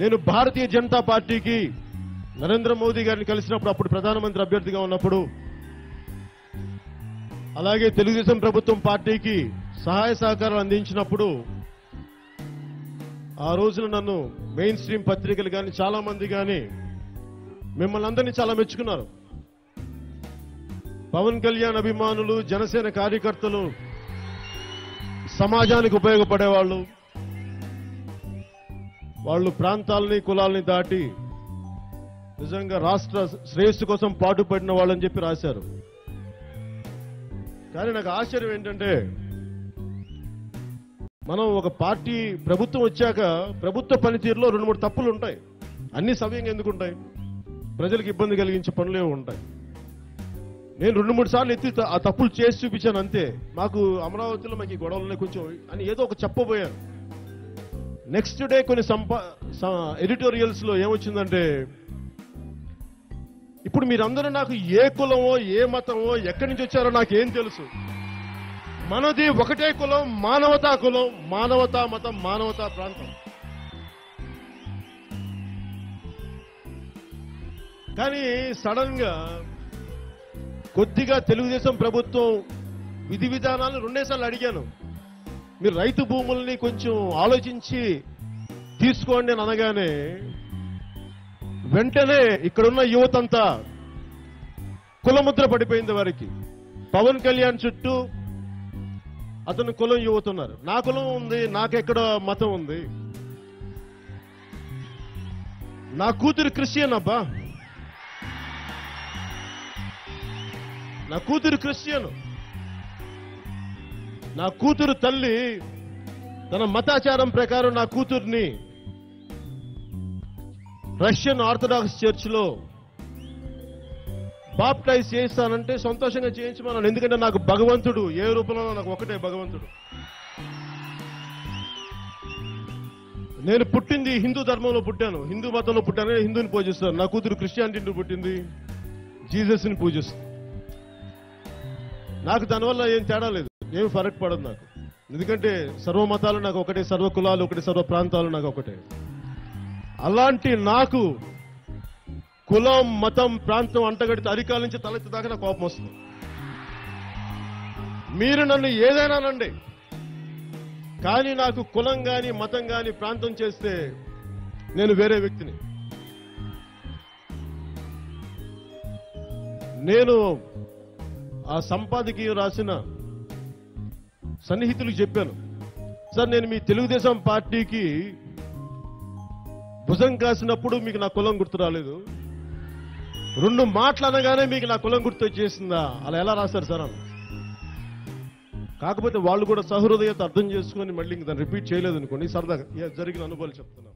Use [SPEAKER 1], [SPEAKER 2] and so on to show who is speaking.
[SPEAKER 1] నేను భారతీయ జనతా పార్టీకి నరేంద్ర మోదీ గారిని కలిసినప్పుడు, అప్పుడు ప్రధానమంత్రి అభ్యర్థిగా ఉన్నప్పుడు, అలాగే తెలుగుదేశం ప్రభుత్వం పార్టీకి సహాయ సహకారాలు అందించినప్పుడు, ఆ రోజున నన్ను మెయిన్ స్ట్రీమ్ పత్రికలు కానీ చాలా మంది కానీ మిమ్మల్ని అందరినీ చాలా మెచ్చుకున్నారు. పవన్ కళ్యాణ్ అభిమానులు, జనసేన కార్యకర్తలు, సమాజానికి ఉపయోగపడేవాళ్ళు, వాళ్ళు ప్రాంతాలని కులాలని దాటి నిజంగా రాష్ట్ర శ్రేయస్సు కోసం పాటుపడిన వాళ్ళని చెప్పి రాశారు. కానీ నాకు ఆశ్చర్యం ఏంటంటే, మనం ఒక పార్టీ ప్రభుత్వం వచ్చాక ప్రభుత్వ పనితీరులో 2-3 తప్పులు ఉంటాయి. అన్ని సవ్యంగా ఎందుకు ఉంటాయి? ప్రజలకు ఇబ్బంది కలిగించే పనులే ఉంటాయి. నేను 2-3 సార్లు ఎత్తి ఆ తప్పులు చేసి చూపించాను అంతే. మాకు అమరావతిలో మాకు ఈ గొడవలు కొంచెం అని ఏదో ఒక చెప్పబోయాను. నెక్స్ట్ డే కొన్ని ఎడిటోరియల్స్ లో ఏమొచ్చిందంటే, ఇప్పుడు మీరందరూ నాకు ఏ కులమో ఏ మతమో ఎక్కడి నుంచి వచ్చారో నాకేం తెలుసు, మనది ఒకటే కులం, మానవతా కులం, మానవతా మతం, మానవతా ప్రాంతం. కానీ సడన్ గా కొద్దిగా తెలుగుదేశం ప్రభుత్వం విధి విధానాలను 2 సార్లు అడిగాను. మీరు రైతు భూముల్ని కొంచెం ఆలోచించి తీసుకోండి అని అనగానే వెంటనే ఇక్కడున్న యువతంతా కులముద్ర పడిపోయింది వారికి. పవన్ కళ్యాణ్ చుట్టూ అతను కులం యువతున్నారు. నా కులం ఉంది, నాకెక్కడ మతం ఉంది, నా కూతురు క్రిస్టియన్ అబ్బా, నా కూతురు క్రిస్టియన్, నా కూతురు తల్లి తన మతాచారం ప్రకారం నా కూతుర్ని రష్యన్ ఆర్థడాక్స్ చర్చిలో బాప్టైజ్ చేయిస్తానంటే సంతోషంగా చేయించమన్నాను. ఎందుకంటే నాకు భగవంతుడు ఏ రూపంలో నాకు ఒకటే భగవంతుడు. నేను పుట్టింది హిందూ ధర్మంలో పుట్టాను, హిందూ మతంలో పుట్టాను, హిందూని పూజిస్తాను. నా కూతురు క్రిస్టియానిటీని పుట్టింది, జీసస్ని పూజిస్తుంది. నాకు దానివల్ల ఏం తేడా లేదు, ఏం ఫరక్ పడదు నాకు. ఎందుకంటే సర్వ మతాలు నాకు ఒకటే, సర్వ కులాలు ఒకటే, సర్వ ప్రాంతాలు నాకు ఒకటే. అలాంటి నాకు కులం, మతం, ప్రాంతం అంటగడితే అరికాల నుంచి తలెత్తి దాకా నాకు కోపం వస్తుంది. మీరు నన్ను ఏదైనా అనండి, కానీ నాకు కులం గాని మతం గాని ప్రాంతం చేస్తే నేను వేరే వ్యక్తిని. నేను ఆ సంపాదకీయం రాసిన సన్నిహితులకు చెప్పాను, సార్ నేను మీ తెలుగుదేశం పార్టీకి భుజం కాసినప్పుడు మీకు నా కులం గుర్తు రాలేదు, 2 మాటలు అనగానే మీకు నా కులం గుర్తు వచ్చేసిందా? అలా ఎలా రాశారు సార్ అని. కాకపోతే వాళ్ళు కూడా సహృదయత అర్థం చేసుకుని మళ్ళీ దాన్ని రిపీట్ చేయలేదు అనుకోండి. సరదాగా జరిగిన అనుభవాలు చెప్తున్నారు.